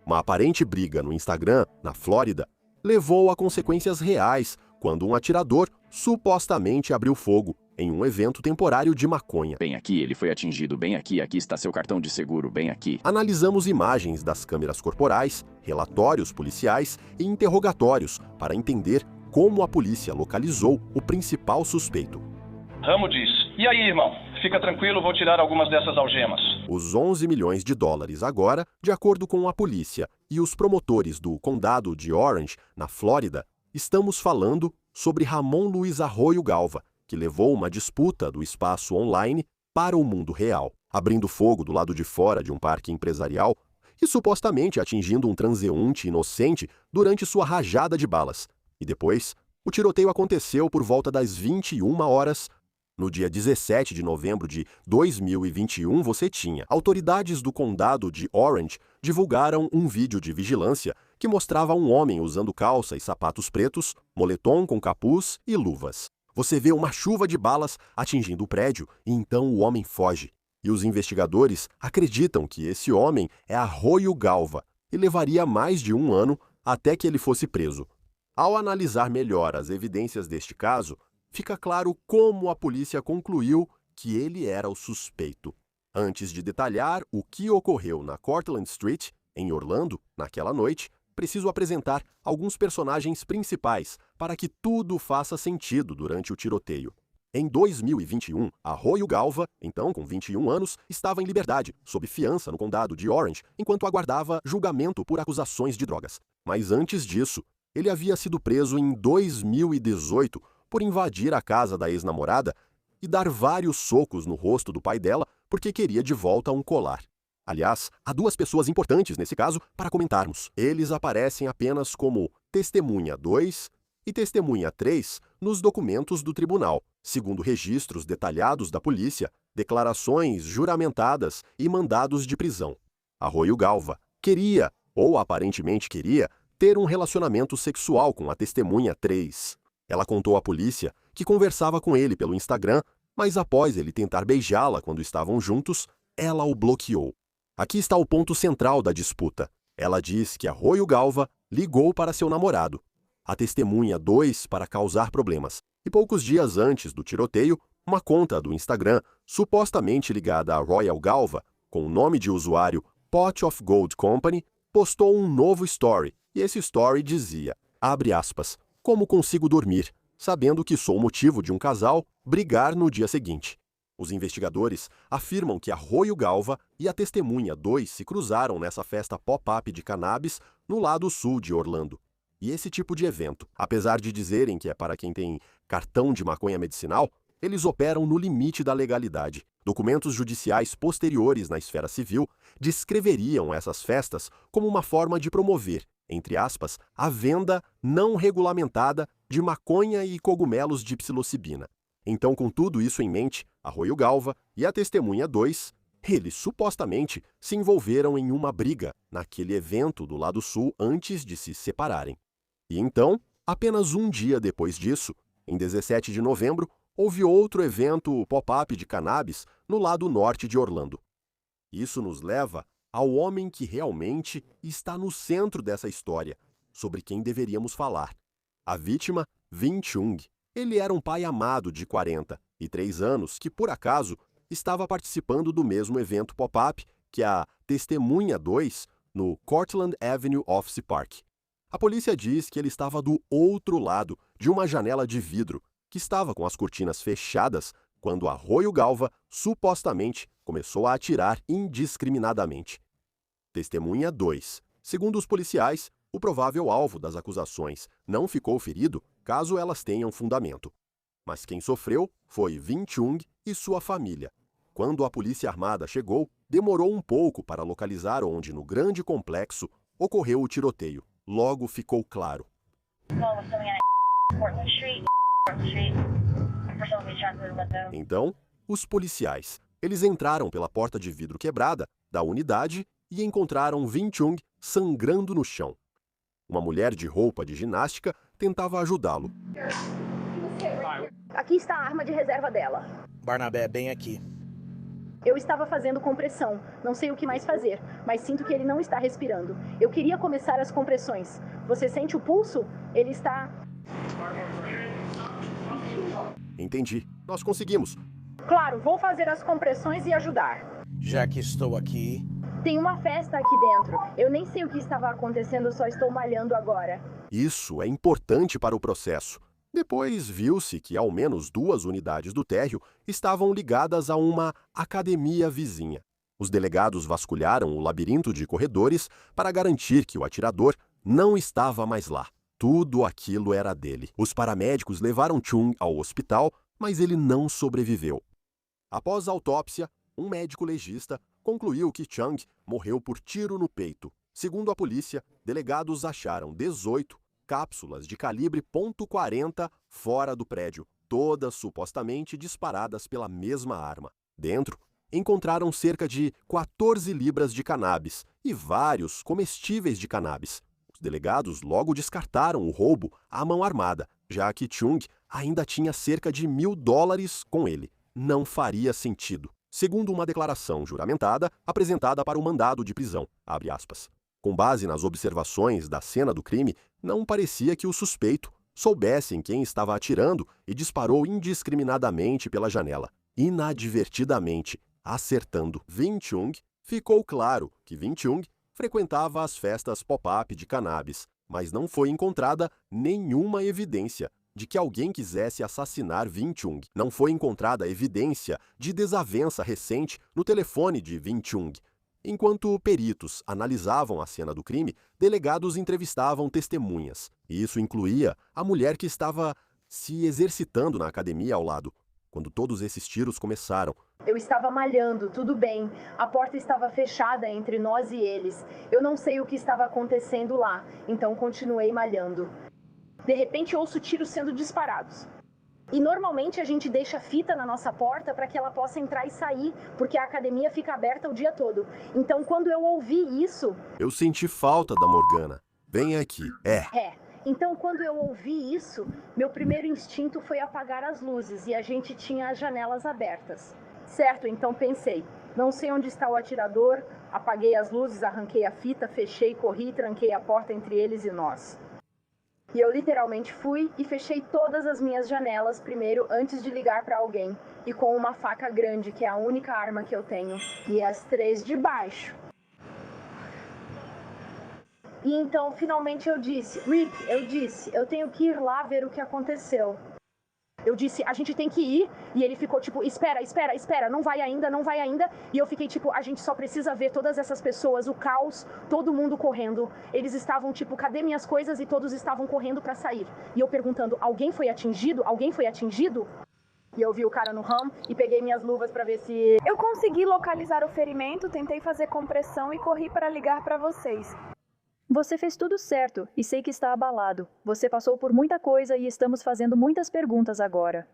Uma aparente briga no Instagram, na Flórida, levou a consequências reais quando um atirador supostamente abriu fogo em um evento temporário de maconha. Bem aqui, ele foi atingido, bem aqui, aqui está seu cartão de seguro, bem aqui. Analisamos imagens das câmeras corporais, relatórios policiais e interrogatórios para entender como a polícia localizou o principal suspeito. Ramo diz: e aí, irmão? Fica tranquilo, vou tirar algumas dessas algemas. Os 11 milhões de dólares agora, de acordo com a polícia e os promotores do condado de Orange, na Flórida, estamos falando sobre Ramon Luiz Arroyo Galva, que levou uma disputa do espaço online para o mundo real, abrindo fogo do lado de fora de um parque empresarial e supostamente atingindo um transeunte inocente durante sua rajada de balas. E depois, o tiroteio aconteceu por volta das 21 horas. No dia 17 de novembro de 2021, você tinha. Autoridades do condado de Orange divulgaram um vídeo de vigilância que mostrava um homem usando calça e sapatos pretos, moletom com capuz e luvas. Você vê uma chuva de balas atingindo o prédio e então o homem foge. E os investigadores acreditam que esse homem é Arroyo Galva e levaria mais de um ano até que ele fosse preso. Ao analisar melhor as evidências deste caso, fica claro como a polícia concluiu que ele era o suspeito. Antes de detalhar o que ocorreu na Cortlandt Street, em Orlando, naquela noite, preciso apresentar alguns personagens principais para que tudo faça sentido durante o tiroteio. Em 2021, Arroyo Galva, então com 21 anos, estava em liberdade, sob fiança no condado de Orange, enquanto aguardava julgamento por acusações de drogas. Mas antes disso, ele havia sido preso em 2018 por invadir a casa da ex-namorada e dar vários socos no rosto do pai dela porque queria de volta um colar. Aliás, há duas pessoas importantes nesse caso para comentarmos. Eles aparecem apenas como testemunha 2 e testemunha 3 nos documentos do tribunal, segundo registros detalhados da polícia, declarações juramentadas e mandados de prisão. Arroyo Galva queria, ou aparentemente queria, ter um relacionamento sexual com a testemunha 3. Ela contou à polícia que conversava com ele pelo Instagram, mas após ele tentar beijá-la quando estavam juntos, ela o bloqueou. Aqui está o ponto central da disputa. Ela diz que Arroyo Galva ligou para seu namorado, a testemunha 2, para causar problemas. E poucos dias antes do tiroteio, uma conta do Instagram, supostamente ligada a Royal Galva, com o nome de usuário Pot of Gold Company, postou um novo story. E esse story dizia, abre aspas, como consigo dormir, sabendo que sou motivo de um casal brigar no dia seguinte. Os investigadores afirmam que Arroyo Galva e a testemunha 2 se cruzaram nessa festa pop-up de cannabis no lado sul de Orlando. E esse tipo de evento, apesar de dizerem que é para quem tem cartão de maconha medicinal, eles operam no limite da legalidade. Documentos judiciais posteriores na esfera civil descreveriam essas festas como uma forma de promover, entre aspas, a venda não regulamentada de maconha e cogumelos de psilocibina. Então, com tudo isso em mente, Arroyo Galva e a testemunha 2, eles supostamente se envolveram em uma briga naquele evento do lado sul antes de se separarem. E então, apenas um dia depois disso, em 17 de novembro, houve outro evento pop-up de cannabis no lado norte de Orlando. Isso nos leva ao homem que realmente está no centro dessa história, sobre quem deveríamos falar. A vítima, Vin Chung. Ele era um pai amado de 43 anos que, por acaso, estava participando do mesmo evento pop-up que a Testemunha 2 no Cortlandt Avenue Office Park. A polícia diz que ele estava do outro lado de uma janela de vidro, que estava com as cortinas fechadas quando Arroyo Galva supostamente começou a atirar indiscriminadamente. Testemunha 2. Segundo os policiais, o provável alvo das acusações não ficou ferido caso elas tenham fundamento. Mas quem sofreu foi Vin Chung e sua família. Quando a polícia armada chegou, demorou um pouco para localizar onde, no grande complexo, ocorreu o tiroteio. Logo ficou claro. Então, os policiais. Eles entraram pela porta de vidro quebrada da unidade e encontraram Vin Chung sangrando no chão. Uma mulher de roupa de ginástica tentava ajudá-lo. Aqui está a arma de reserva dela. Barnabé, bem aqui. Eu estava fazendo compressão, não sei o que mais fazer, mas sinto que ele não está respirando. Eu queria começar as compressões. Você sente o pulso? Ele está... Entendi. Nós conseguimos. Claro, vou fazer as compressões e ajudar. Já que estou aqui... Tem uma festa aqui dentro. Eu nem sei o que estava acontecendo, só estou malhando agora. Isso é importante para o processo. Depois viu-se que ao menos 2 unidades do térreo estavam ligadas a uma academia vizinha. Os delegados vasculharam o labirinto de corredores para garantir que o atirador não estava mais lá. Tudo aquilo era dele. Os paramédicos levaram Chung ao hospital, mas ele não sobreviveu. Após a autópsia, um médico legista concluiu que Chung morreu por tiro no peito. Segundo a polícia, delegados acharam 18 cápsulas de calibre .40 fora do prédio, todas supostamente disparadas pela mesma arma. Dentro, encontraram cerca de 14 libras de cannabis e vários comestíveis de cannabis. Os delegados logo descartaram o roubo à mão armada, já que Chung ainda tinha cerca de $1.000 com ele. Não faria sentido. Segundo uma declaração juramentada apresentada para o mandado de prisão, abre aspas. Com base nas observações da cena do crime, não parecia que o suspeito soubesse em quem estava atirando e disparou indiscriminadamente pela janela, inadvertidamente, acertando Wing Chun. Ficou claro que Wing Chun frequentava as festas pop-up de cannabis, mas não foi encontrada nenhuma evidência de que alguém quisesse assassinar Wing Chun. Não foi encontrada evidência de desavença recente no telefone de Wing Chun. Enquanto peritos analisavam a cena do crime, delegados entrevistavam testemunhas. Isso incluía a mulher que estava se exercitando na academia ao lado, quando todos esses tiros começaram. Eu estava malhando, tudo bem. A porta estava fechada entre nós e eles. Eu não sei o que estava acontecendo lá, então continuei malhando. De repente ouço tiros sendo disparados. E normalmente a gente deixa fita na nossa porta para que ela possa entrar e sair, porque a academia fica aberta o dia todo. Então quando eu ouvi isso... Eu senti falta da Morgana. Vem aqui. Então quando eu ouvi isso, meu primeiro instinto foi apagar as luzes e a gente tinha as janelas abertas. Certo, então pensei, não sei onde está o atirador, apaguei as luzes, arranquei a fita, fechei, corri e tranquei a porta entre eles e nós. E eu literalmente fui e fechei todas as minhas janelas primeiro antes de ligar para alguém. E com uma faca grande, que é a única arma que eu tenho. E as 3 de baixo. E então, finalmente eu disse, Rick, eu tenho que ir lá ver o que aconteceu. Eu disse, a gente tem que ir. E ele ficou tipo, espera, não vai ainda. E eu fiquei tipo, a gente só precisa ver todas essas pessoas, o caos, todo mundo correndo. Eles estavam tipo, cadê minhas coisas? E todos estavam correndo pra sair. E eu perguntando, alguém foi atingido? E eu vi o cara no ramo e peguei minhas luvas pra ver se... Eu consegui localizar o ferimento, tentei fazer compressão e corri para ligar pra vocês. Você fez tudo certo e sei que está abalado. Você passou por muita coisa e estamos fazendo muitas perguntas agora.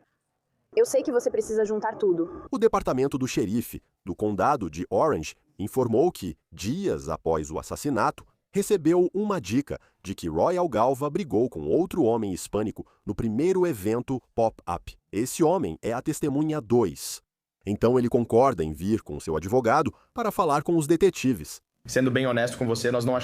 Eu sei que você precisa juntar tudo. O departamento do xerife do condado de Orange informou que, dias após o assassinato, recebeu uma dica de que Royal Galva brigou com outro homem hispânico no primeiro evento pop-up. Esse homem é a testemunha 2. Então ele concorda em vir com seu advogado para falar com os detetives. Sendo bem honesto com você, nós não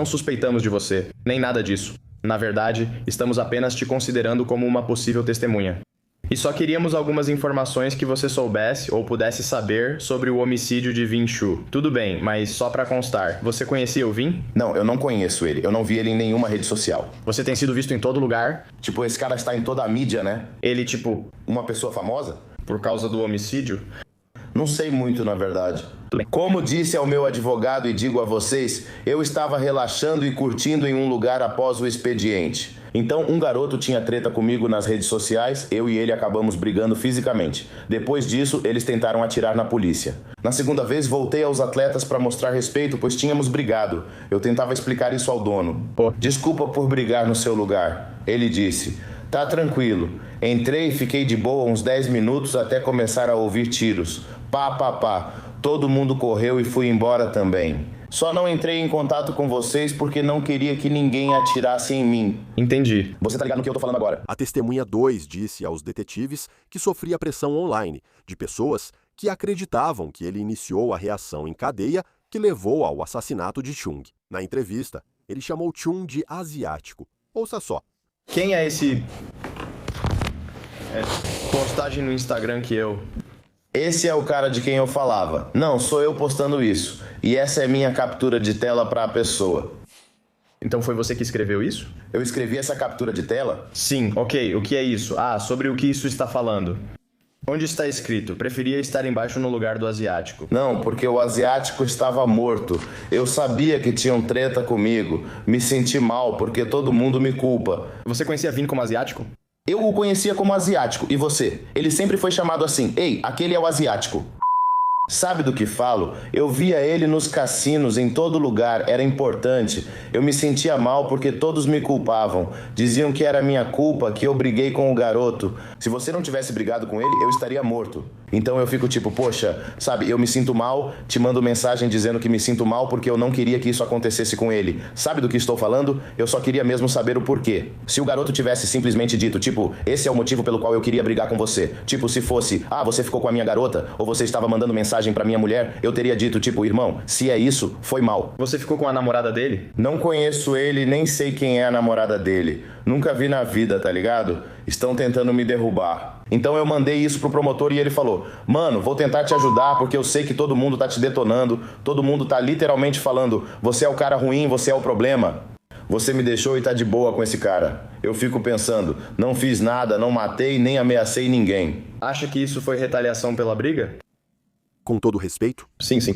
suspeitamos de você, nem nada disso. Na verdade, estamos apenas te considerando como uma possível testemunha. E só queríamos algumas informações que você soubesse ou pudesse saber sobre o homicídio de Vin Shu. Tudo bem, mas só pra constar, você conhecia o Vin? Não, eu não conheço ele. Eu não vi ele em nenhuma rede social. Você tem sido visto em todo lugar? Tipo, esse cara está em toda a mídia, né? Ele, tipo... Uma pessoa famosa? Por causa do homicídio? Não sei muito, na verdade. Como disse ao meu advogado e digo a vocês, eu estava relaxando e curtindo em um lugar após o expediente. Então, um garoto tinha treta comigo nas redes sociais, eu e ele acabamos brigando fisicamente. Depois disso, eles tentaram atirar na polícia. Na segunda vez, voltei aos atletas para mostrar respeito, pois tínhamos brigado. Eu tentava explicar isso ao dono. Desculpa por brigar no seu lugar. Ele disse, tá tranquilo. Entrei e fiquei de boa uns 10 minutos até começar a ouvir tiros. Pá. Todo mundo correu e fui embora também. Só não entrei em contato com vocês porque não queria que ninguém atirasse em mim. Entendi. Você tá ligado no que eu tô falando agora? A testemunha 2 disse aos detetives que sofria pressão online de pessoas que acreditavam que ele iniciou a reação em cadeia que levou ao assassinato de Chung. Na entrevista, ele chamou Chung de asiático. Ouça só. Quem é esse... postagem no Instagram que eu... Esse é o cara de quem eu falava. Não, sou eu postando isso. E essa é minha captura de tela para a pessoa. Então foi você que escreveu isso? Eu escrevi essa captura de tela? Sim, ok. O que é isso? Ah, sobre o que isso está falando. Onde está escrito? Preferia estar embaixo no lugar do asiático. Não, porque o asiático estava morto. Eu sabia que tinham treta comigo. Me senti mal porque todo mundo me culpa. Você conhecia Vin como asiático? Eu o conhecia como asiático. E você? Ele sempre foi chamado assim. Ei, aquele é o asiático. Sabe do que falo? Eu via ele nos cassinos, em todo lugar, era importante. Eu me sentia mal porque todos me culpavam. Diziam que era minha culpa, que eu briguei com o garoto. Se você não tivesse brigado com ele, eu estaria morto. Então eu fico tipo, poxa, sabe, eu me sinto mal, te mando mensagem dizendo que me sinto mal porque eu não queria que isso acontecesse com ele. Sabe do que estou falando? Eu só queria mesmo saber o porquê. Se o garoto tivesse simplesmente dito, tipo, esse é o motivo pelo qual eu queria brigar com você. Tipo, se fosse, você ficou com a minha garota, ou você estava mandando mensagem pra minha mulher, eu teria dito, tipo, irmão, se é isso, foi mal. Você ficou com a namorada dele? Não conheço ele, nem sei quem é a namorada dele. Nunca vi na vida, tá ligado? Estão tentando me derrubar. Então eu mandei isso pro promotor e ele falou, mano, vou tentar te ajudar porque eu sei que todo mundo tá te detonando, todo mundo tá literalmente falando, você é o cara ruim, você é o problema. Você me deixou e tá de boa com esse cara. Eu fico pensando, não fiz nada, não matei, nem ameacei ninguém. Acha que isso foi retaliação pela briga? Com todo respeito? Sim, sim.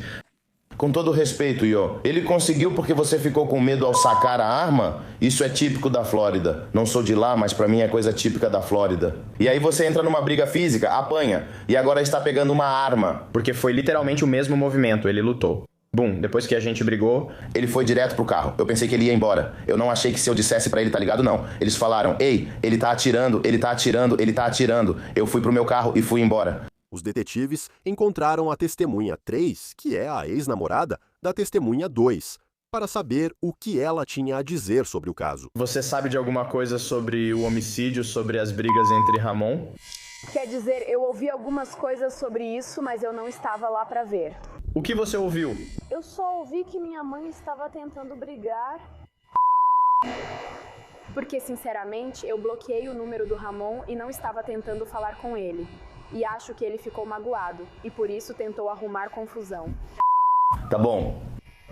Com todo respeito, Iô, ele conseguiu porque você ficou com medo ao sacar a arma? Isso é típico da Flórida. Não sou de lá, mas pra mim é coisa típica da Flórida. E aí você entra numa briga física, apanha, e agora está pegando uma arma. Porque foi literalmente o mesmo movimento, ele lutou. Bum, depois que a gente brigou... Ele foi direto pro carro. Eu pensei que ele ia embora. Eu não achei que se eu dissesse pra ele, tá ligado? Não. Eles falaram, ei, ele tá atirando, ele tá atirando, ele tá atirando. Eu fui pro meu carro e fui embora. Os detetives encontraram a testemunha 3, que é a ex-namorada da testemunha 2, para saber o que ela tinha a dizer sobre o caso. Você sabe de alguma coisa sobre o homicídio, sobre as brigas entre Ramon? Quer dizer, eu ouvi algumas coisas sobre isso, mas eu não estava lá pra ver. O que você ouviu? Eu só ouvi que minha mãe estava tentando brigar. Porque, sinceramente, eu bloqueei o número do Ramon e não estava tentando falar com ele. E acho que ele ficou magoado, e por isso tentou arrumar confusão. Tá bom.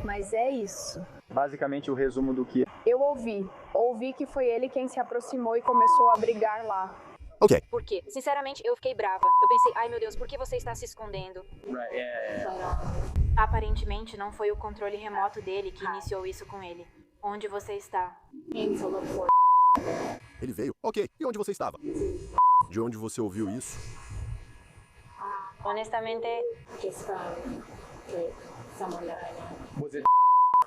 Mas é isso. Basicamente o resumo do que... Eu ouvi que foi ele quem se aproximou e começou a brigar lá. Ok. Por quê? Sinceramente, eu fiquei brava. Eu pensei, ai meu Deus, por que você está se escondendo? Aparentemente, não foi o controle remoto dele que iniciou isso com ele. Onde você está? Ele veio. Ok. E onde você estava? De onde você ouviu isso? Honestamente...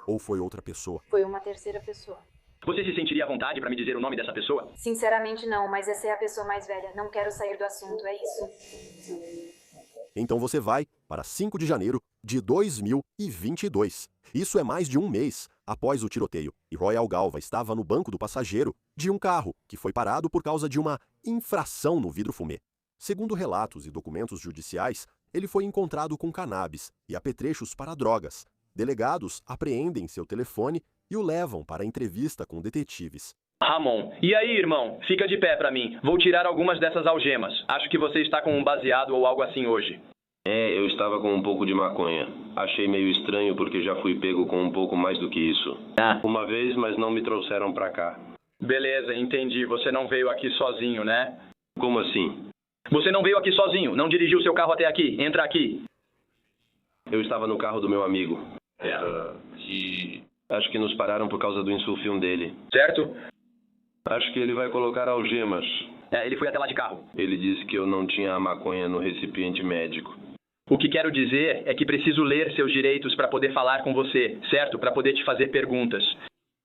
Ou foi outra pessoa? Foi uma terceira pessoa. Você se sentiria à vontade para me dizer o nome dessa pessoa? Sinceramente não, mas essa é a pessoa mais velha. Não quero sair do assunto, é isso. Então você vai para 5 de janeiro de 2022. Isso é mais de um mês após o tiroteio. E Royal Galva estava no banco do passageiro de um carro que foi parado por causa de uma infração no vidro fumê. Segundo relatos e documentos judiciais, ele foi encontrado com cannabis e apetrechos para drogas. Delegados apreendem seu telefone e o levam para entrevista com detetives. Ramon, e aí, irmão? Fica de pé pra mim. Vou tirar algumas dessas algemas. Acho que você está com um baseado ou algo assim hoje. Eu estava com um pouco de maconha. Achei meio estranho porque já fui pego com um pouco mais do que isso. Uma vez, mas não me trouxeram pra cá. Beleza, entendi. Você não veio aqui sozinho, né? Como assim? Você não veio aqui sozinho, não dirigiu seu carro até aqui. Entra aqui. Eu estava no carro do meu amigo. Acho que nos pararam por causa do insulfium dele. Certo? Acho que ele vai colocar algemas. Ele foi até lá de carro. Ele disse que eu não tinha a maconha no recipiente médico. O que quero dizer é que preciso ler seus direitos para poder falar com você, certo? Para poder te fazer perguntas.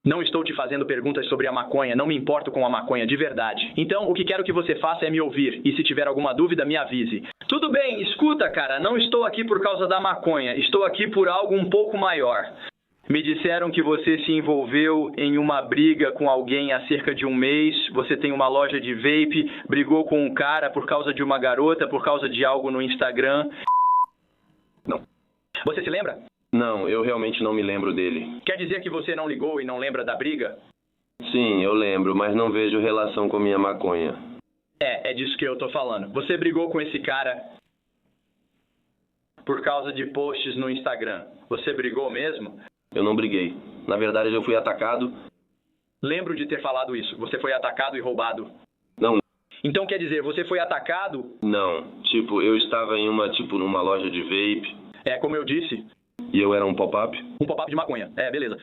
Não estou te fazendo perguntas sobre a maconha, não me importo com a maconha, de verdade. Então, o que quero que você faça é me ouvir, e se tiver alguma dúvida, me avise. Tudo bem, escuta, cara, não estou aqui por causa da maconha, estou aqui por algo um pouco maior. Me disseram que você se envolveu em uma briga com alguém há cerca de um mês. Você tem uma loja de vape, brigou com um cara por causa de uma garota, por causa de algo no Instagram. Não. Você se lembra? Não, eu realmente não me lembro dele. Quer dizer que você não ligou e não lembra da briga? Sim, eu lembro, mas não vejo relação com minha maconha. É disso que eu tô falando. Você brigou com esse cara por causa de posts no Instagram. Você brigou mesmo? Eu não briguei. Na verdade, eu fui atacado. Lembro de ter falado isso. Você foi atacado e roubado. Não. Então quer dizer, você foi atacado? Não. Tipo, eu estava numa loja de vape. É, como eu disse. E eu era um pop-up? Um pop-up de maconha. É, beleza.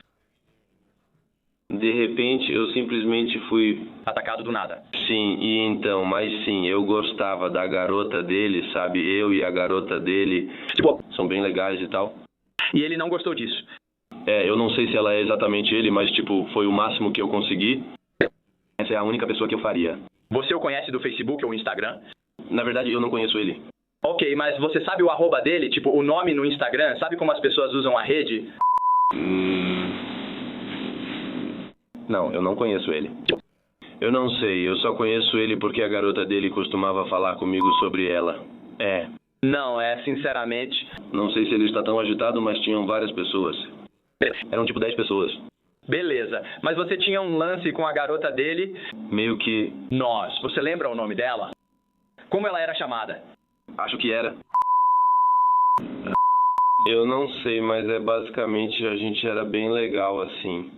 De repente, eu simplesmente fui... atacado do nada. Sim, e então, mas sim, eu gostava da garota dele, sabe? Eu e a garota dele, Tipo, são bem legais e tal. E ele não gostou disso. Eu não sei se ela é exatamente ele, mas tipo, foi o máximo que eu consegui. Essa é a única pessoa que eu faria. Você o conhece do Facebook ou Instagram? Na verdade, eu não conheço ele. Ok, mas você sabe o arroba dele? Tipo, o nome no Instagram? Sabe como as pessoas usam a rede? Não, eu não conheço ele. Eu não sei, eu só conheço ele porque a garota dele costumava falar comigo sobre ela. Não, sinceramente... Não sei se ele está tão agitado, mas tinham várias pessoas. Eram tipo 10 pessoas. Beleza, mas você tinha um lance com a garota dele? Meio que... Você lembra o nome dela? Como ela era chamada? Acho que era. Eu não sei, mas basicamente a gente era bem legal assim.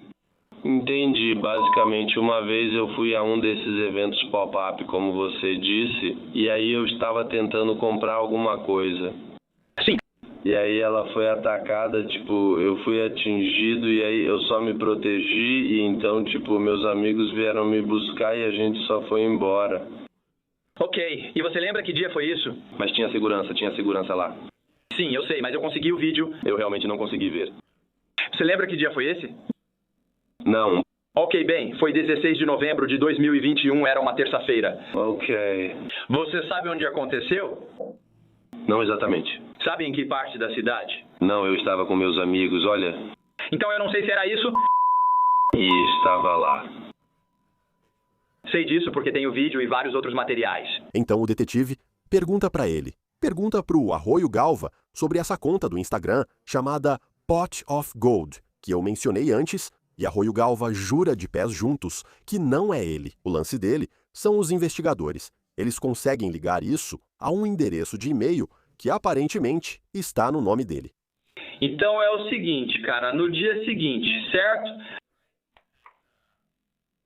Entendi. Basicamente, uma vez eu fui a um desses eventos pop-up, como você disse, e aí eu estava tentando comprar alguma coisa. Sim. E aí ela foi atacada, tipo, eu fui atingido e aí eu só me protegi e então, tipo, meus amigos vieram me buscar e a gente só foi embora. Ok, e você lembra que dia foi isso? Mas tinha segurança lá. Sim, eu sei, mas eu consegui o vídeo. Eu realmente não consegui ver. Você lembra que dia foi esse? Não. Ok, bem, foi 16 de novembro de 2021, era uma terça-feira. Ok. Você sabe onde aconteceu? Não exatamente. Sabe em que parte da cidade? Não, eu estava com meus amigos, olha. Então eu não sei se era isso. E estava lá. Sei disso porque tenho vídeo e vários outros materiais. Então o detetive pergunta para ele. Pergunta pro Arroio Galva sobre essa conta do Instagram chamada Pot of Gold, que eu mencionei antes, e Arroio Galva jura de pés juntos que não é ele. O lance dele são os investigadores. Eles conseguem ligar isso a um endereço de e-mail que aparentemente está no nome dele. Então é o seguinte, cara, no dia seguinte, certo?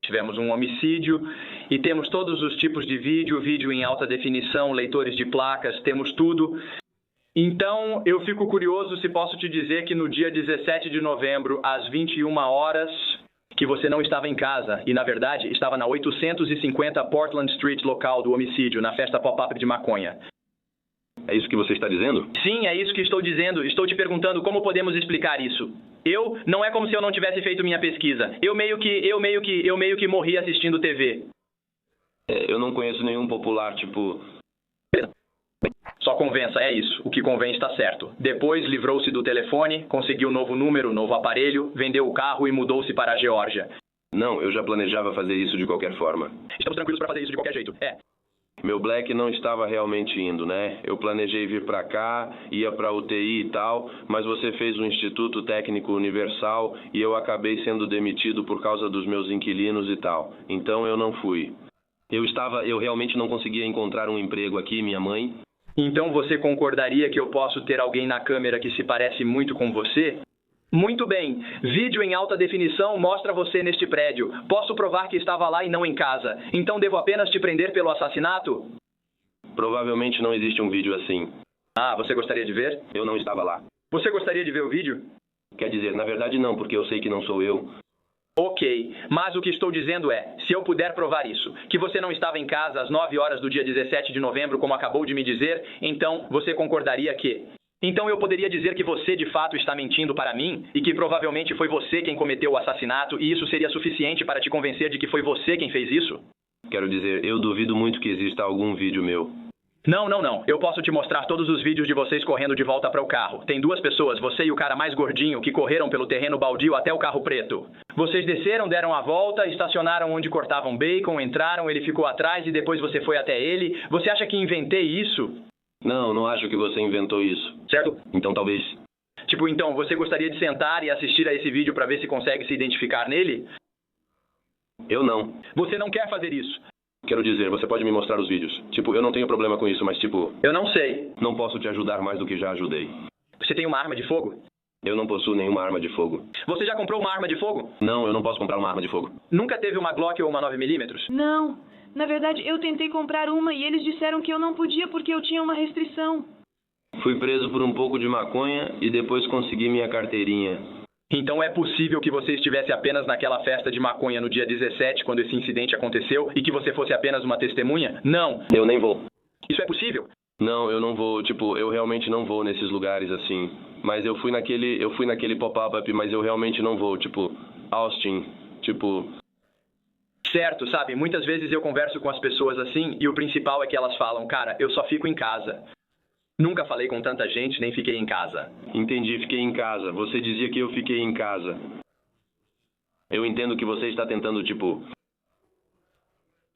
Tivemos um homicídio e temos todos os tipos de vídeo em alta definição, leitores de placas, temos tudo. Então, eu fico curioso se posso te dizer que no dia 17 de novembro, às 21 horas, que você não estava em casa e, na verdade, estava na 850 Portland Street, local do homicídio, na festa pop-up de maconha. É isso que você está dizendo? Sim, é isso que estou dizendo. Estou te perguntando como podemos explicar isso. Não é como se eu não tivesse feito minha pesquisa. Eu meio que morri assistindo TV. Eu não conheço nenhum popular, tipo... Só convença, é isso. O que convém está certo. Depois livrou-se do telefone, conseguiu novo número, novo aparelho, vendeu o carro e mudou-se para a Geórgia. Não, eu já planejava fazer isso de qualquer forma. Estamos tranquilos para fazer isso de qualquer jeito. Meu Black não estava realmente indo, né? Eu planejei vir pra cá, ia pra UTI e tal, mas você fez o Instituto Técnico Universal e eu acabei sendo demitido por causa dos meus inquilinos e tal. Então eu não fui. Eu realmente não conseguia encontrar um emprego aqui, minha mãe. Então você concordaria que eu posso ter alguém na câmera que se parece muito com você? Muito bem. Vídeo em alta definição mostra você neste prédio. Posso provar que estava lá e não em casa. Então devo apenas te prender pelo assassinato? Provavelmente não existe um vídeo assim. Ah, você gostaria de ver? Eu não estava lá. Você gostaria de ver o vídeo? Quer dizer, na verdade não, porque eu sei que não sou eu. Ok, mas o que estou dizendo é, se eu puder provar isso, que você não estava em casa às 9 horas do dia 17 de novembro, como acabou de me dizer, então você concordaria que... Então eu poderia dizer que você de fato está mentindo para mim e que provavelmente foi você quem cometeu o assassinato e isso seria suficiente para te convencer de que foi você quem fez isso? Quero dizer, eu duvido muito que exista algum vídeo meu. Não. Eu posso te mostrar todos os vídeos de vocês correndo de volta para o carro. Tem duas pessoas, você e o cara mais gordinho, que correram pelo terreno baldio até o carro preto. Vocês desceram, deram a volta, estacionaram onde cortavam bacon, entraram, ele ficou atrás e depois você foi até ele. Você acha que inventei isso? Não acho que você inventou isso. Certo? Então talvez. Então, você gostaria de sentar e assistir a esse vídeo para ver se consegue se identificar nele? Eu não. Você não quer fazer isso? Quero dizer, você pode me mostrar os vídeos. Eu não tenho problema com isso, mas Eu não sei. Não posso te ajudar mais do que já ajudei. Você tem uma arma de fogo? Eu não possuo nenhuma arma de fogo. Você já comprou uma arma de fogo? Não, eu não posso comprar uma arma de fogo. Nunca teve uma Glock ou uma 9mm? Não. Na verdade, eu tentei comprar uma e eles disseram que eu não podia porque eu tinha uma restrição. Fui preso por um pouco de maconha e depois consegui minha carteirinha. Então é possível que você estivesse apenas naquela festa de maconha no dia 17, quando esse incidente aconteceu, e que você fosse apenas uma testemunha? Não. Eu nem vou. Isso é possível? Não, eu não vou. Eu realmente não vou nesses lugares assim. Mas eu fui naquele pop-up, mas eu realmente não vou. Austin. Certo, sabe? Muitas vezes eu converso com as pessoas assim, e o principal é que elas falam, cara, eu só fico em casa. Nunca falei com tanta gente, nem fiquei em casa. Entendi, fiquei em casa. Você dizia que eu fiquei em casa. Eu entendo que você está tentando,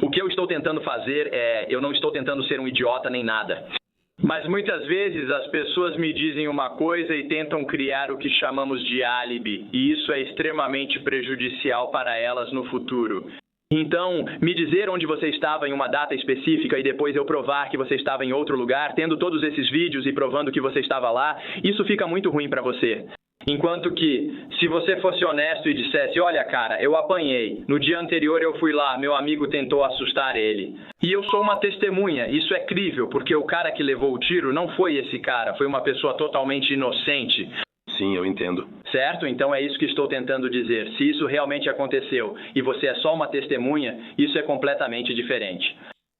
O que eu estou tentando fazer eu não estou tentando ser um idiota nem nada. Mas muitas vezes as pessoas me dizem uma coisa e tentam criar o que chamamos de álibi. E isso é extremamente prejudicial para elas no futuro. Então, me dizer onde você estava em uma data específica e depois eu provar que você estava em outro lugar, tendo todos esses vídeos e provando que você estava lá, isso fica muito ruim para você. Enquanto que, se você fosse honesto e dissesse, olha cara, eu apanhei, no dia anterior eu fui lá, meu amigo tentou assustar ele. E eu sou uma testemunha, isso é crível, porque o cara que levou o tiro não foi esse cara, foi uma pessoa totalmente inocente. Sim, eu entendo. Certo? Então é isso que estou tentando dizer. Se isso realmente aconteceu e você é só uma testemunha, isso é completamente diferente.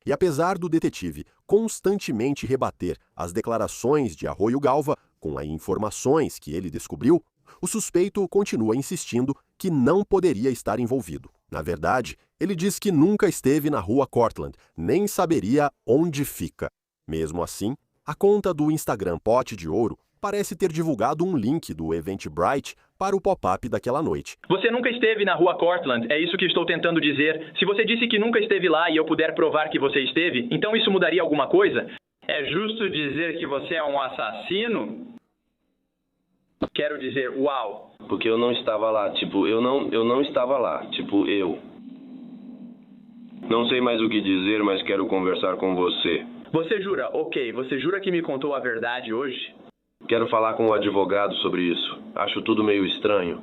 E apesar do detetive constantemente rebater as declarações de Arroio Galva com as informações que ele descobriu, o suspeito continua insistindo que não poderia estar envolvido. Na verdade, ele diz que nunca esteve na rua Cortlandt, nem saberia onde fica. Mesmo assim, a conta do Instagram Pote de Ouro parece ter divulgado um link do Eventbrite para o pop-up daquela noite. Você nunca esteve na rua Cortlandt, é isso que estou tentando dizer. Se você disse que nunca esteve lá e eu puder provar que você esteve, então isso mudaria alguma coisa? É justo dizer que você é um assassino? Quero dizer, uau. Porque eu não estava lá, eu não estava lá, eu. Não sei mais o que dizer, mas quero conversar com você. Você jura? Ok, você jura que me contou a verdade hoje? Quero falar com o advogado sobre isso. Acho tudo meio estranho.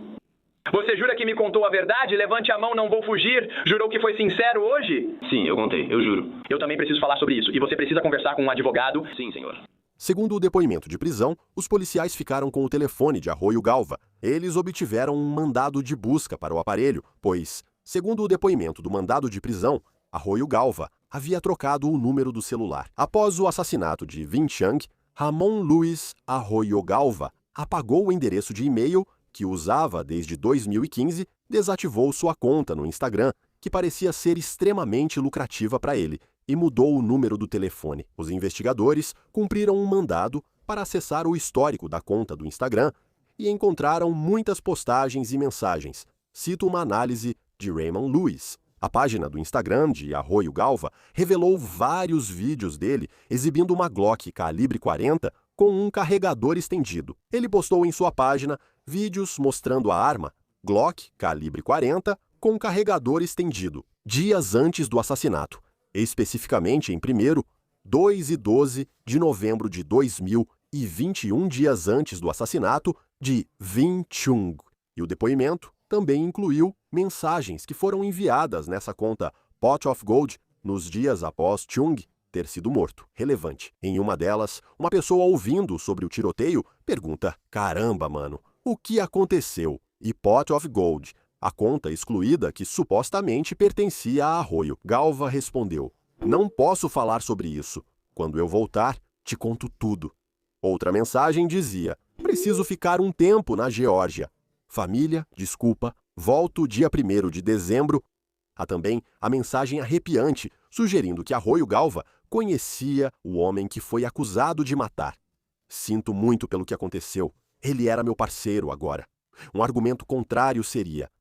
Você jura que me contou a verdade? Levante a mão, não vou fugir. Jurou que foi sincero hoje? Sim, eu contei, eu juro. Eu também preciso falar sobre isso. E você precisa conversar com um advogado? Sim, senhor. Segundo o depoimento de prisão, os policiais ficaram com o telefone de Arroio Galva. Eles obtiveram um mandado de busca para o aparelho, pois, segundo o depoimento do mandado de prisão, Arroio Galva havia trocado o número do celular. Após o assassinato de Vinh Chang, Ramon Luis Arroio Galva apagou o endereço de e-mail que usava desde 2015, desativou sua conta no Instagram, que parecia ser extremamente lucrativa para ele, e mudou o número do telefone. Os investigadores cumpriram um mandado para acessar o histórico da conta do Instagram e encontraram muitas postagens e mensagens. Cito uma análise de Raymond Lewis. A página do Instagram de Arroio Galva revelou vários vídeos dele exibindo uma Glock calibre 40 com um carregador estendido. Ele postou em sua página vídeos mostrando a arma Glock calibre 40 com carregador estendido, dias antes do assassinato, especificamente em 2 e 12 de novembro de 2021, dias antes do assassinato de Vinh Chung. E o depoimento também incluiu mensagens que foram enviadas nessa conta Pot of Gold nos dias após Chung ter sido morto. Relevante. Em uma delas, uma pessoa ouvindo sobre o tiroteio pergunta: "Caramba, mano, o que aconteceu?" E Pot of Gold, a conta excluída que supostamente pertencia a Arroio. Galva respondeu: "Não posso falar sobre isso. Quando eu voltar, te conto tudo." Outra mensagem dizia: "Preciso ficar um tempo na Geórgia. Família, desculpa, volto dia 1º de dezembro." Há também a mensagem arrepiante sugerindo que Arroio Galva conhecia o homem que foi acusado de matar. Sinto muito pelo que aconteceu. Ele era meu parceiro agora. Um argumento contrário seria: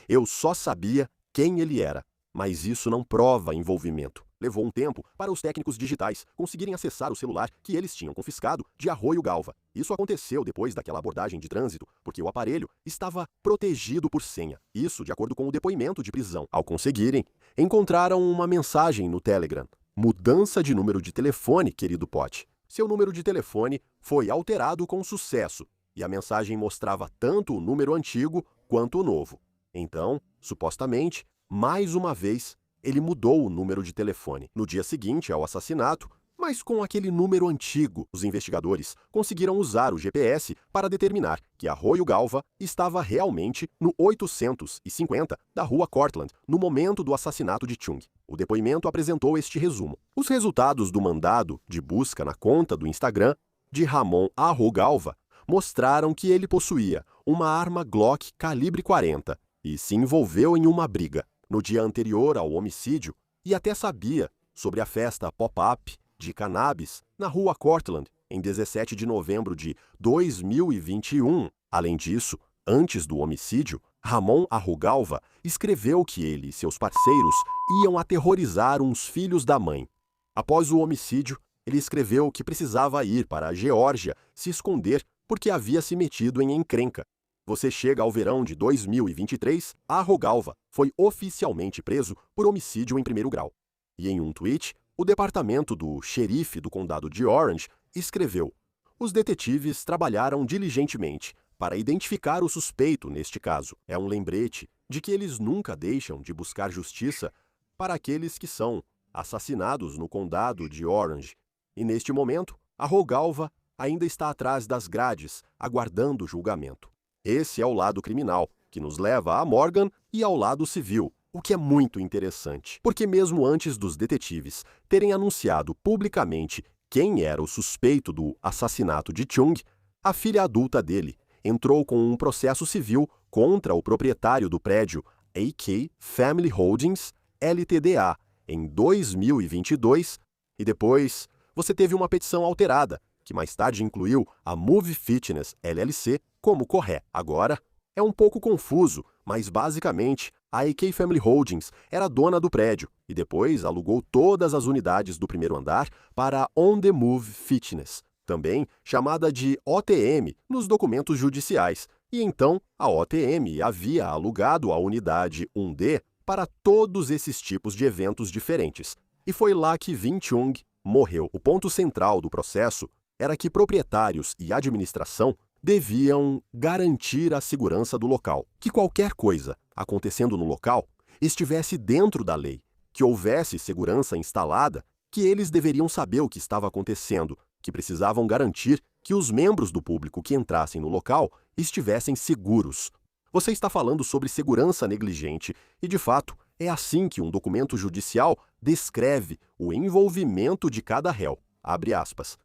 eu só sabia quem ele era, mas isso não prova envolvimento. Levou um tempo para os técnicos digitais conseguirem acessar o celular que eles tinham confiscado de Arroio Galva. Isso aconteceu depois daquela abordagem de trânsito, porque o aparelho estava protegido por senha. Isso de acordo com o depoimento de prisão. Ao conseguirem, encontraram uma mensagem no Telegram: mudança de número de telefone, querido Pote. Seu número de telefone foi alterado com sucesso, e a mensagem mostrava tanto o número antigo quanto o novo. Então, supostamente, mais uma vez, ele mudou o número de telefone no dia seguinte ao assassinato, mas com aquele número antigo. Os investigadores conseguiram usar o GPS para determinar que Arroio Galva estava realmente no 850 da Rua Cortlandt, no momento do assassinato de Chung. O depoimento apresentou este resumo. Os resultados do mandado de busca na conta do Instagram de Ramon Arroio Galva mostraram que ele possuía uma arma Glock calibre 40 e se envolveu em uma briga no dia anterior ao homicídio e até sabia sobre a festa pop-up de cannabis na Rua Cortlandt em 17 de novembro de 2021. Além disso, antes do homicídio, Ramon Arroio Galva escreveu que ele e seus parceiros iam aterrorizar uns filhos da mãe. Após o homicídio, ele escreveu que precisava ir para a Geórgia se esconder porque havia se metido em encrenca. Você chega ao verão de 2023, Arroio Galva foi oficialmente preso por homicídio em primeiro grau. E em um tweet, o departamento do xerife do condado de Orange escreveu: os detetives trabalharam diligentemente para identificar o suspeito neste caso. É um lembrete de que eles nunca deixam de buscar justiça para aqueles que são assassinados no condado de Orange. E neste momento, Arroio Galva ainda está atrás das grades, aguardando julgamento. Esse é o lado criminal, que nos leva a Morgan, e ao lado civil, o que é muito interessante, porque mesmo antes dos detetives terem anunciado publicamente quem era o suspeito do assassinato de Chung, a filha adulta dele entrou com um processo civil contra o proprietário do prédio AK Family Holdings Ltda em 2022, e depois você teve uma petição alterada, que mais tarde incluiu a Move Fitness LLC como corré. Agora, é um pouco confuso, mas basicamente a AK Family Holdings era dona do prédio e depois alugou todas as unidades do primeiro andar para a On The Move Fitness, também chamada de OTM nos documentos judiciais. E então, a OTM havia alugado a unidade 1D para todos esses tipos de eventos diferentes. E foi lá que Vin Chung morreu. O ponto central do processo era que proprietários e administração deviam garantir a segurança do local, que qualquer coisa acontecendo no local estivesse dentro da lei, que houvesse segurança instalada, que eles deveriam saber o que estava acontecendo, que precisavam garantir que os membros do público que entrassem no local estivessem seguros. Você está falando sobre segurança negligente e, de fato, é assim que um documento judicial descreve o envolvimento de cada réu. Abre aspas.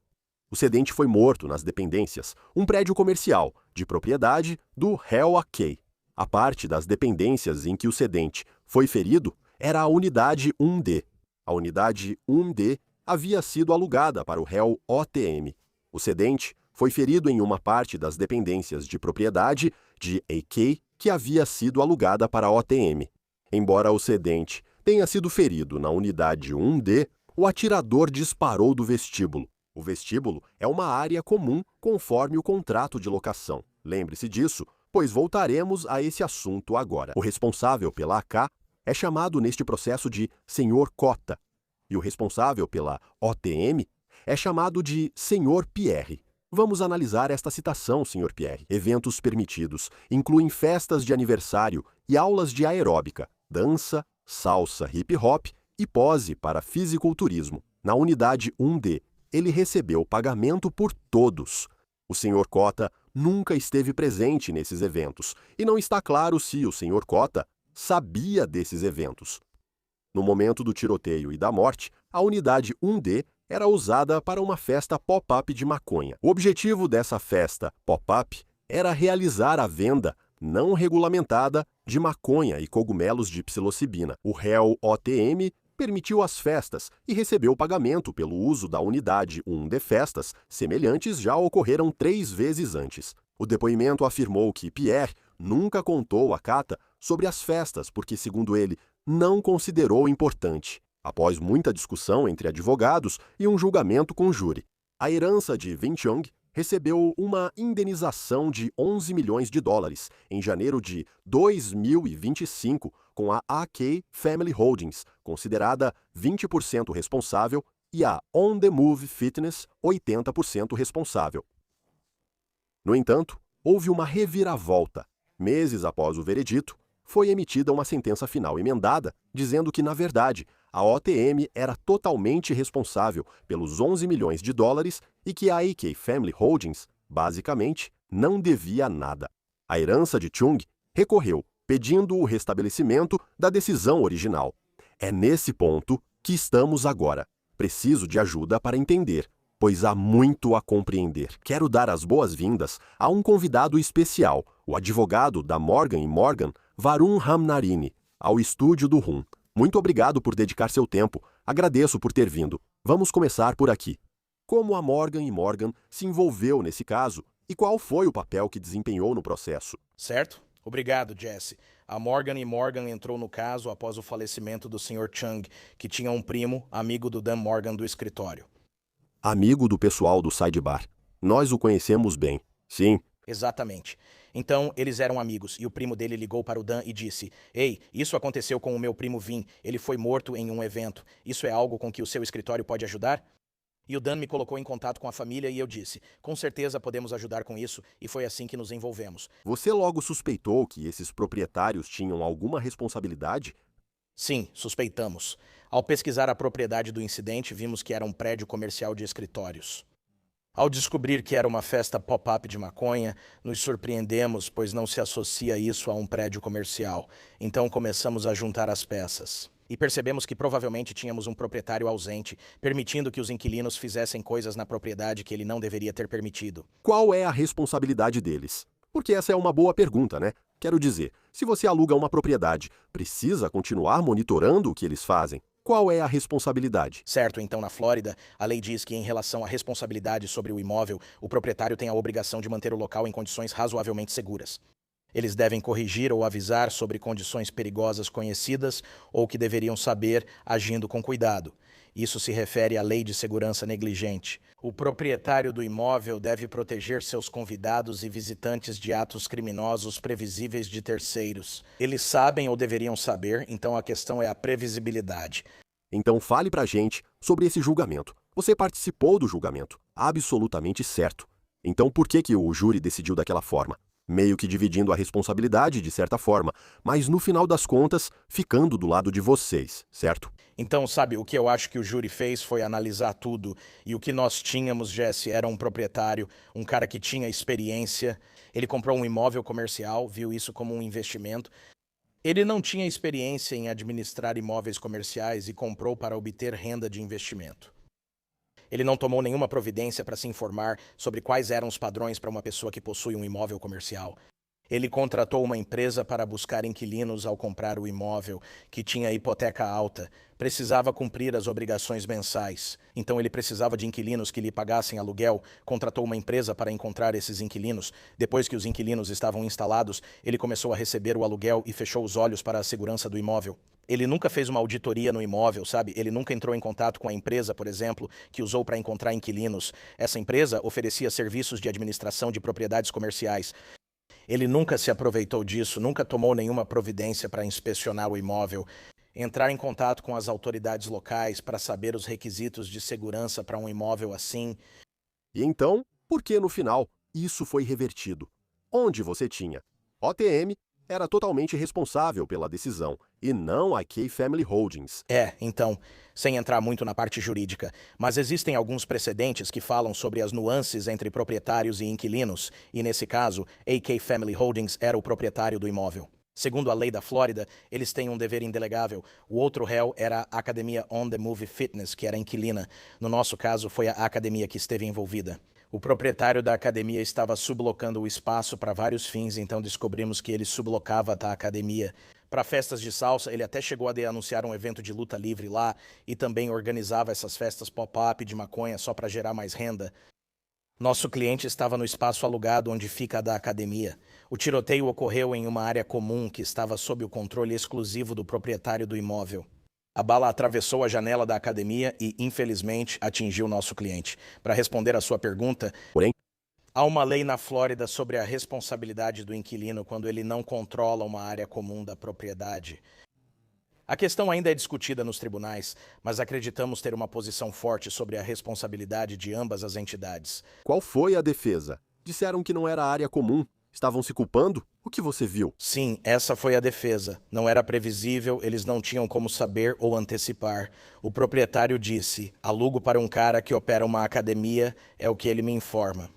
O cedente foi morto nas dependências, um prédio comercial de propriedade do réu AK. A parte das dependências em que o cedente foi ferido era a unidade 1D. A unidade 1D havia sido alugada para o réu OTM. O cedente foi ferido em uma parte das dependências de propriedade de AK que havia sido alugada para a OTM. Embora o cedente tenha sido ferido na unidade 1D, o atirador disparou do vestíbulo. O vestíbulo é uma área comum conforme o contrato de locação. Lembre-se disso, pois voltaremos a esse assunto agora. O responsável pela AK é chamado neste processo de Senhor Cota, e o responsável pela OTM é chamado de Senhor Pierre. Vamos analisar esta citação, Sr. Pierre. Eventos permitidos incluem festas de aniversário e aulas de aeróbica, dança, salsa, hip-hop e pose para fisiculturismo. Na unidade 1D, ele recebeu pagamento por todos. O Sr. Cota nunca esteve presente nesses eventos e não está claro se o Sr. Cota sabia desses eventos. No momento do tiroteio e da morte, a unidade 1D era usada para uma festa pop-up de maconha. O objetivo dessa festa pop-up era realizar a venda não regulamentada de maconha e cogumelos de psilocibina. O réu OTM permitiu as festas e recebeu pagamento pelo uso da unidade 1 de festas, semelhantes já ocorreram 3 vezes antes. O depoimento afirmou que Pierre nunca contou a Kata sobre as festas porque, segundo ele, não considerou importante. Após muita discussão entre advogados e um julgamento com júri, a herança de Vinh Chung recebeu uma indenização de 11 milhões de dólares em janeiro de 2025 com a AK Family Holdings, considerada 20% responsável, e a On The Move Fitness, 80% responsável. No entanto, houve uma reviravolta. Meses após o veredito, foi emitida uma sentença final emendada, dizendo que, na verdade, a OTM era totalmente responsável pelos 11 milhões de dólares e que a AK Family Holdings, basicamente, não devia nada. A herança de Chung recorreu, pedindo o restabelecimento da decisão original. É nesse ponto que estamos agora. Preciso de ajuda para entender, pois há muito a compreender. Quero dar as boas-vindas a um convidado especial, o advogado da Morgan & Morgan, Varun Ramnarini, ao estúdio do RUM. Muito obrigado por dedicar seu tempo. Agradeço por ter vindo. Vamos começar por aqui. Como a Morgan & Morgan se envolveu nesse caso e qual foi o papel que desempenhou no processo? Certo? Obrigado, Jesse. A Morgan & Morgan entrou no caso após o falecimento do Sr. Chung, que tinha um primo, amigo do Dan Morgan do escritório. Amigo do pessoal do sidebar. Nós o conhecemos bem. Sim. Exatamente. Então, eles eram amigos, e o primo dele ligou para o Dan e disse: "Ei, isso aconteceu com o meu primo Vin. Ele foi morto em um evento. Isso é algo com que o seu escritório pode ajudar?" E o Dan me colocou em contato com a família e eu disse: "Com certeza podemos ajudar com isso", e foi assim que nos envolvemos. Você logo suspeitou que esses proprietários tinham alguma responsabilidade? Sim, suspeitamos. Ao pesquisar a propriedade do incidente, vimos que era um prédio comercial de escritórios. Ao descobrir que era uma festa pop-up de maconha, nos surpreendemos, pois não se associa isso a um prédio comercial. Então começamos a juntar as peças. E percebemos que provavelmente tínhamos um proprietário ausente, permitindo que os inquilinos fizessem coisas na propriedade que ele não deveria ter permitido. Qual é a responsabilidade deles? Porque essa é uma boa pergunta, né? Quero dizer, se você aluga uma propriedade, precisa continuar monitorando o que eles fazem? Qual é a responsabilidade? Certo, então na Flórida, a lei diz que em relação à responsabilidade sobre o imóvel, o proprietário tem a obrigação de manter o local em condições razoavelmente seguras. Eles devem corrigir ou avisar sobre condições perigosas conhecidas ou que deveriam saber agindo com cuidado. Isso se refere à lei de segurança negligente. O proprietário do imóvel deve proteger seus convidados e visitantes de atos criminosos previsíveis de terceiros. Eles sabem ou deveriam saber, então a questão é a previsibilidade. Então fale pra gente sobre esse julgamento. Você participou do julgamento, absolutamente certo. Então por que o júri decidiu daquela forma? Meio que dividindo a responsabilidade de certa forma, mas no final das contas, ficando do lado de vocês, certo? Então, sabe, o que eu acho que o júri fez foi analisar tudo, e o que nós tínhamos, Jesse, era um proprietário, um cara que tinha experiência, ele comprou um imóvel comercial, viu isso como um investimento. Ele não tinha experiência em administrar imóveis comerciais e comprou para obter renda de investimento. Ele não tomou nenhuma providência para se informar sobre quais eram os padrões para uma pessoa que possui um imóvel comercial. Ele contratou uma empresa para buscar inquilinos ao comprar o imóvel, que tinha hipoteca alta. Precisava cumprir as obrigações mensais. Então ele precisava de inquilinos que lhe pagassem aluguel, contratou uma empresa para encontrar esses inquilinos. Depois que os inquilinos estavam instalados, ele começou a receber o aluguel e fechou os olhos para a segurança do imóvel. Ele nunca fez uma auditoria no imóvel, sabe? Ele nunca entrou em contato com a empresa, por exemplo, que usou para encontrar inquilinos. Essa empresa oferecia serviços de administração de propriedades comerciais. Ele nunca se aproveitou disso, nunca tomou nenhuma providência para inspecionar o imóvel, entrar em contato com as autoridades locais para saber os requisitos de segurança para um imóvel assim. E então, por que no final isso foi revertido? Onde você tinha OTM era totalmente responsável pela decisão, e não a AK Family Holdings. Então, sem entrar muito na parte jurídica, mas existem alguns precedentes que falam sobre as nuances entre proprietários e inquilinos, e nesse caso, AK Family Holdings era o proprietário do imóvel. Segundo a lei da Flórida, eles têm um dever indelegável. O outro réu era a academia On The Move Fitness, que era inquilina. No nosso caso, foi a academia que esteve envolvida. O proprietário da academia estava sublocando o espaço para vários fins, então descobrimos que ele sublocava a academia Para festas de salsa, ele até chegou a anunciar um evento de luta livre lá e também organizava essas festas pop-up de maconha só para gerar mais renda. Nosso cliente estava no espaço alugado onde fica a da academia. O tiroteio ocorreu em uma área comum que estava sob o controle exclusivo do proprietário do imóvel. A bala atravessou a janela da academia e, infelizmente, atingiu nosso cliente. Para responder à sua pergunta, Porém, há uma lei na Flórida sobre a responsabilidade do inquilino quando ele não controla uma área comum da propriedade. A questão ainda é discutida nos tribunais, mas acreditamos ter uma posição forte sobre a responsabilidade de ambas as entidades. qual foi a defesa? Disseram que não era área comum. Estavam se culpando? O que você viu? Sim, essa foi a defesa. Não era previsível, eles não tinham como saber ou antecipar. O proprietário disse: alugo para um cara que opera uma academia, é o que ele me informa.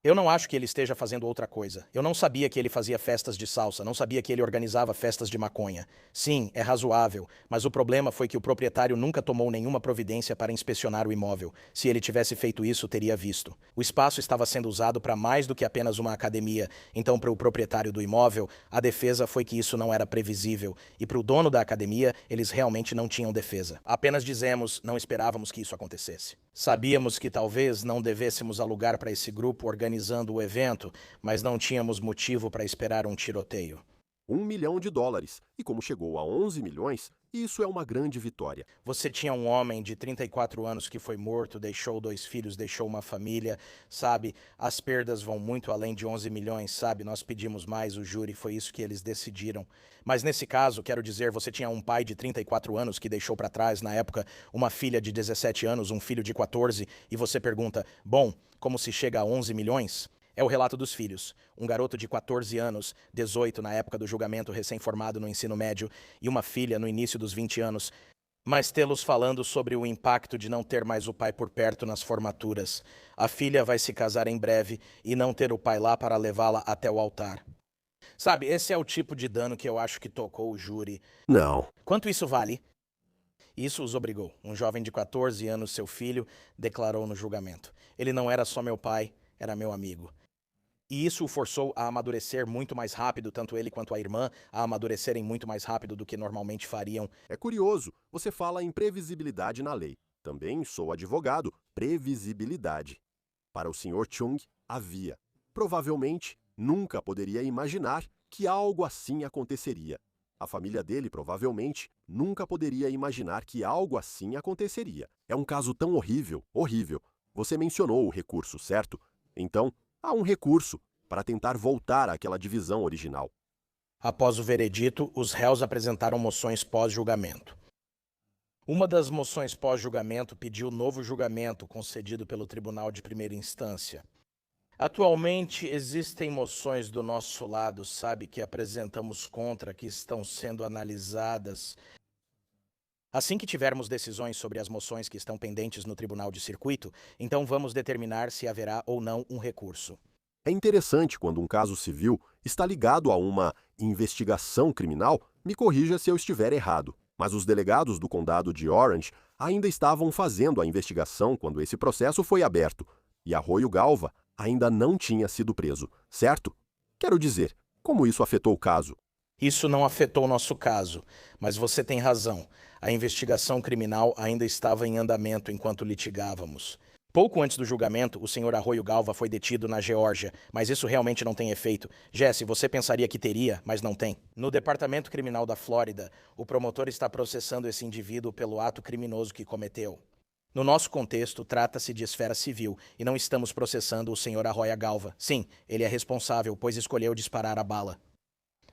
Eu não acho que ele esteja fazendo outra coisa. Eu não sabia que ele fazia festas de salsa, não sabia que ele organizava festas de maconha. Sim, é razoável, mas o problema foi que o proprietário nunca tomou nenhuma providência para inspecionar o imóvel. Se ele tivesse feito isso, teria visto. O espaço estava sendo usado para mais do que apenas uma academia, então para o proprietário do imóvel, a defesa foi que isso não era previsível, e para o dono da academia, eles realmente não tinham defesa. Apenas dizemos, não esperávamos que isso acontecesse. Sabíamos que talvez não devêssemos alugar para esse grupo organizando o evento, mas não tínhamos motivo para esperar um tiroteio. $1 milhão. E como chegou a 11 milhões, isso é uma grande vitória. Você tinha um homem de 34 anos que foi morto, deixou 2 filhos, deixou uma família, sabe? As perdas vão muito além de 11 milhões, sabe? Nós pedimos mais, o júri, foi isso que eles decidiram. Mas nesse caso, quero dizer, você tinha um pai de 34 anos que deixou para trás, na época, uma filha de 17 anos, um filho de 14, e você pergunta, bom, como se chega a 11 milhões? É o relato dos filhos. Um garoto de 14 anos, 18 na época do julgamento, recém-formado no ensino médio, e uma filha no início dos 20 anos. Mas tê-los falando sobre o impacto de não ter mais o pai por perto nas formaturas. A filha vai se casar em breve e não ter o pai lá para levá-la até o altar. Sabe, esse é o tipo de dano que eu acho que tocou o júri. Não. Quanto isso vale? Isso os obrigou. Um jovem de 14 anos, seu filho, declarou no julgamento. Ele não era só meu pai, era meu amigo. E isso o forçou a amadurecer muito mais rápido, tanto ele quanto a irmã, a amadurecerem muito mais rápido do que normalmente fariam. É curioso, você fala em previsibilidade na lei. Também sou advogado, previsibilidade. Para o Sr. Chung, havia. Provavelmente, nunca poderia imaginar que algo assim aconteceria. A família dele, provavelmente, nunca poderia imaginar que algo assim aconteceria. É um caso tão horrível, horrível. Você mencionou o recurso, certo? Então, há um recurso para tentar voltar àquela divisão original. Após o veredito, os réus apresentaram moções pós-julgamento. Uma das moções pós-julgamento pediu novo julgamento concedido pelo Tribunal de Primeira Instância. Atualmente, existem moções do nosso lado, sabe, que apresentamos contra, que estão sendo analisadas. Assim que tivermos decisões sobre as moções que estão pendentes no Tribunal de Circuito, então vamos determinar se haverá ou não um recurso. É interessante quando um caso civil está ligado a uma investigação criminal, me corrija se eu estiver errado, mas os delegados do condado de Orange ainda estavam fazendo a investigação quando esse processo foi aberto, e Arroyo Galva ainda não tinha sido preso, certo? Quero dizer, como isso afetou o caso? Isso não afetou o nosso caso, mas você tem razão. A investigação criminal ainda estava em andamento enquanto litigávamos. Pouco antes do julgamento, o Sr. Arroyo Galva foi detido na Geórgia, mas isso realmente não tem efeito. Jesse, você pensaria que teria, mas não tem. No Departamento Criminal da Flórida, o promotor está processando esse indivíduo pelo ato criminoso que cometeu. No nosso contexto, trata-se de esfera civil e não estamos processando o Sr. Arroyo Galva. Sim, ele é responsável, pois escolheu disparar a bala.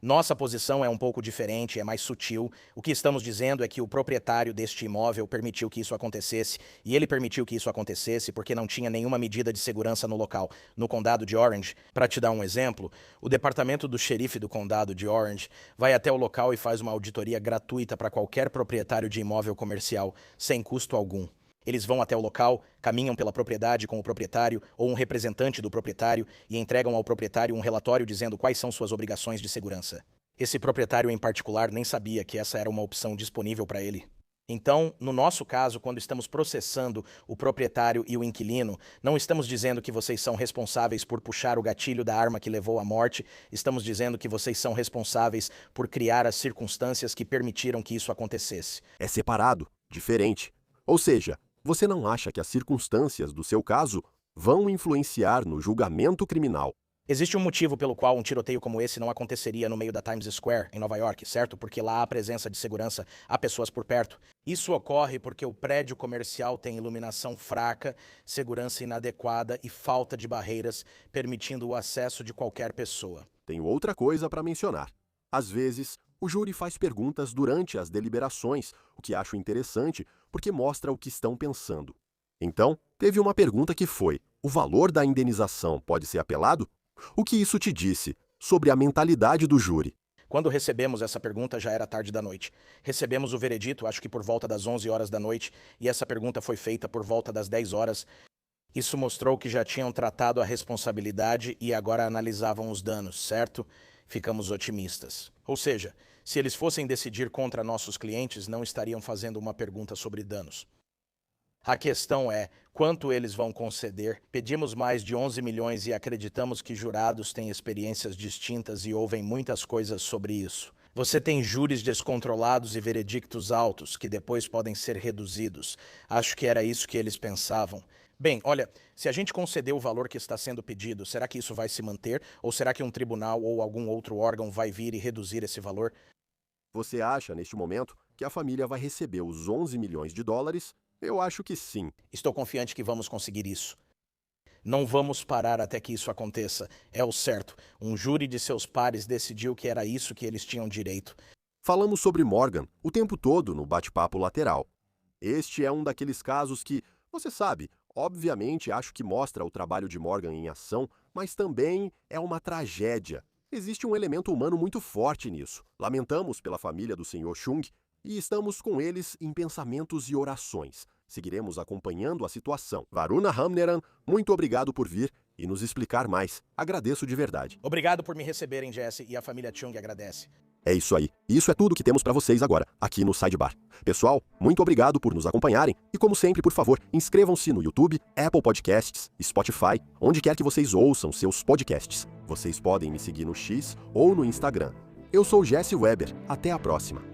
Nossa posição é um pouco diferente, é mais sutil. O que estamos dizendo é que o proprietário deste imóvel permitiu que isso acontecesse, e ele permitiu que isso acontecesse porque não tinha nenhuma medida de segurança no local. No condado de Orange, para te dar um exemplo, o departamento do xerife do condado de Orange vai até o local e faz uma auditoria gratuita para qualquer proprietário de imóvel comercial, sem custo algum. Eles vão até o local, caminham pela propriedade com o proprietário ou um representante do proprietário e entregam ao proprietário um relatório dizendo quais são suas obrigações de segurança. Esse proprietário em particular nem sabia que essa era uma opção disponível para ele. Então, no nosso caso, quando estamos processando o proprietário e o inquilino, não estamos dizendo que vocês são responsáveis por puxar o gatilho da arma que levou à morte, estamos dizendo que vocês são responsáveis por criar as circunstâncias que permitiram que isso acontecesse. É separado, diferente. Ou seja, você não acha que as circunstâncias do seu caso vão influenciar no julgamento criminal. Existe um motivo pelo qual um tiroteio como esse não aconteceria no meio da Times Square, em Nova York, certo? Porque lá há presença de segurança, há pessoas por perto. Isso ocorre porque o prédio comercial tem iluminação fraca, segurança inadequada e falta de barreiras, permitindo o acesso de qualquer pessoa. Tenho outra coisa para mencionar. Às vezes, o júri faz perguntas durante as deliberações, o que acho interessante porque mostra o que estão pensando. Então, teve uma pergunta que foi: o valor da indenização pode ser apelado? O que isso te disse sobre a mentalidade do júri? Quando recebemos essa pergunta, já era tarde da noite. Recebemos o veredito, acho que por volta das 11 horas da noite, e essa pergunta foi feita por volta das 10 horas. Isso mostrou que já tinham tratado a responsabilidade e agora analisavam os danos, certo? Ficamos otimistas. Ou seja, se eles fossem decidir contra nossos clientes, não estariam fazendo uma pergunta sobre danos. A questão é, quanto eles vão conceder? Pedimos mais de 11 milhões e acreditamos que jurados têm experiências distintas e ouvem muitas coisas sobre isso. Você tem júris descontrolados e veredictos altos, que depois podem ser reduzidos. Acho que era isso que eles pensavam. Bem, olha, se a gente conceder o valor que está sendo pedido, será que isso vai se manter? Ou será que um tribunal ou algum outro órgão vai vir e reduzir esse valor? Você acha, neste momento, que a família vai receber os 11 milhões de dólares? Eu acho que sim. Estou confiante que vamos conseguir isso. Não vamos parar até que isso aconteça. É o certo. Um júri de seus pares decidiu que era isso que eles tinham direito. Falamos sobre Morgan o tempo todo no bate-papo lateral. Este é um daqueles casos que, você sabe, obviamente acho que mostra o trabalho de Morgan em ação, mas também é uma tragédia. Existe um elemento humano muito forte nisso. Lamentamos pela família do Sr. Chung e estamos com eles em pensamentos e orações. Seguiremos acompanhando a situação. Varuna Hamneran, muito obrigado por vir e nos explicar mais. Agradeço de verdade. Obrigado por me receberem, Jesse, e a família Chung agradece. É isso aí. Isso é tudo que temos para vocês agora, aqui no Sidebar. Pessoal, muito obrigado por nos acompanharem e, como sempre, por favor, inscrevam-se no YouTube, Apple Podcasts, Spotify, onde quer que vocês ouçam seus podcasts. Vocês podem me seguir no X ou no Instagram. Eu sou Jesse Weber. Até a próxima.